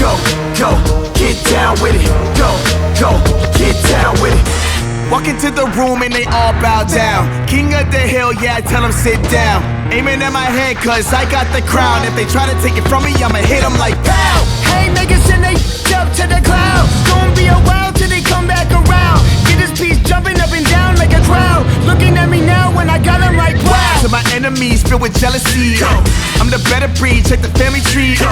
go, go, get down with it. Go, go, get down with it. Walk into the room and they all bow down. King of the hill, yeah, I tell them sit down. Aiming at my head cause I got the crown. If they try to take it from me, I'ma hit them like pow. Hey niggas, send they up to the clouds. Gonna be a while till they come back around. Get this piece jumping up and down like a crowd. Looking at me now when I got them like wow. To my enemies filled with jealousy, go. I'm the better breed, check the family tree, go.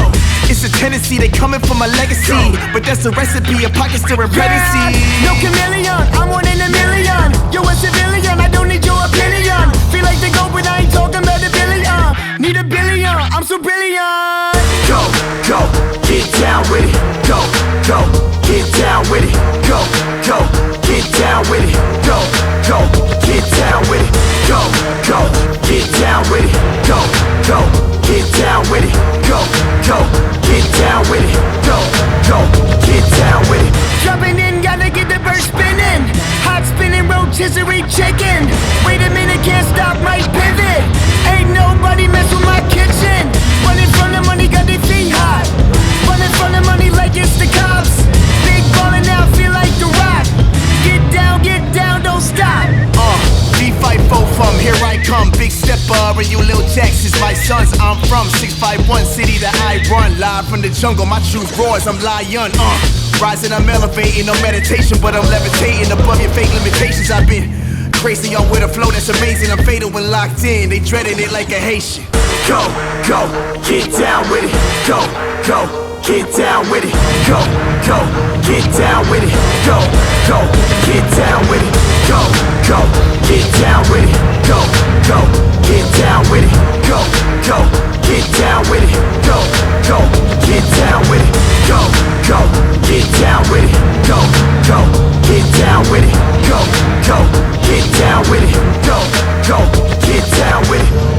It's a tendency, they coming for my legacy, go. But that's the recipe, a pocket stirring pregnancy. No chameleon, I'm one in a million. You a civilian, I don't need your opinion. Feel like the goat, but I ain't talking about a billion. Need a billion, I'm so brilliant. Go, go, get down with it. Go, go, get down with it. Go, go, get down with it. Go, go, get down with it. Go, go, get down with it. Go, go, get down with it. Go, go, get down with it. Go, go, get down with it. Jumping in, gotta get the bird spinning. Hot spinning rotisserie chicken. Wait a minute, can't stop, right pivot. Ain't nobody mess with my kitchen. Running from the money, got their feet hot. Running from the money like it's the cops. Big ballin' now, feel like the Rock. Get down, don't stop. G5 from here I come. Big stepper and you Lil Jax is my sons. I'm from 651 city that I run. Live from the jungle, my truth roars, I'm lion. Rising, I'm elevating, no meditation, but I'm levitating above your fake limitations. I've been crazy on with a flow that's amazing. I'm fatal when locked in, they dreading it like a Haitian. Go, go, get down with it. Go, go, get down with it. Go, go, get down with it. Go, go, get down with it. Go, go, get down with it. Go, go, get down with it. Go, go, get down with it. Go, go, get down with it. Go, go, get down with it. Go, go, get down with it. Go, go, get down with it. Go, go, get down with it.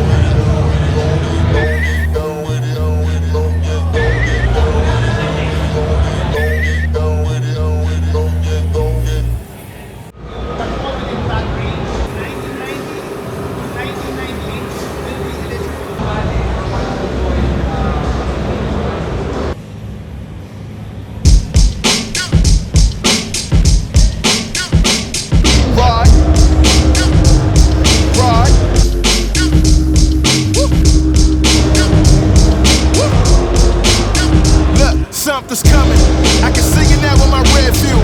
Something's coming, I can see it now with my red view.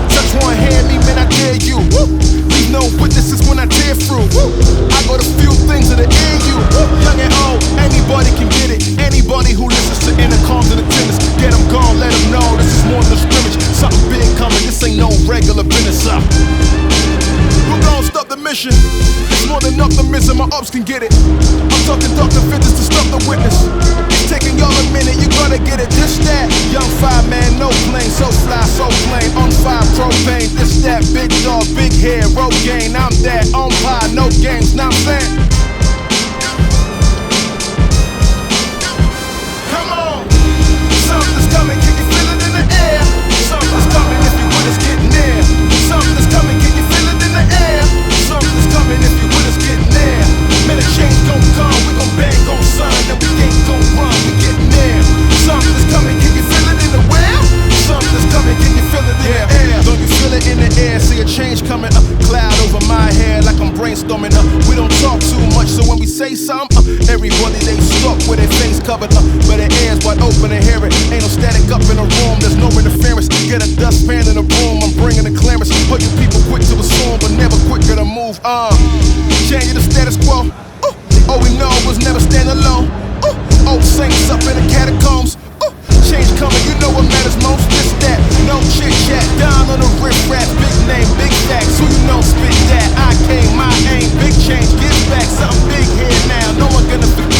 Touch one hand, me, man, I dare you. Leave no witnesses when I tear through. I got a few things in the air, you. Young and old, anybody can get it. Anybody who listens to intercoms and attendants, get them gone, let them know this is more than a scrimmage. Something big coming, this ain't no regular business up. Who gon' stop the mission? It's more than optimism, my ups can get it. I'm talking Dr. Fitness to stop the witness. It's taking y'all a minute, you gotta get it. This, that, young fireman, no plane, so fly, so plain. On fire, propane, this, that, big dog, big hair, road gain. I'm that, on fire, no games, now I'm saying. Come on, something's coming, can you feel it in the air? Something's coming, if you with us, get near. Something's coming, can you feel it in the air? Something's coming, if you with us, get near. Man, a change gon' come, we gon' bang on sun, and we ain't gon' run, we get near. Something's coming, can you feel it in the where? Something's coming, can you feel it in the air? Don't you feel it in the air? See a change coming up, cloud over my head like I'm brainstorming up. We don't talk too much, so when we say something, everybody they stop with their face covered up, but their ears wide open and hear it. Ain't no static up in the room, there's no interference. Get a dustpan in the room, I'm bringing the clearance. Put you people quick to assume, but never quicker to move. Changing the status quo. All we know was never stand alone. Old saints up in the catacombs. Change coming, you know what matters most. This, that, no chit chat. Down on the riff rap, big name, big facts. Who you know spit that? I came, my aim, big change, get back. Something big here now, no one gonna forget.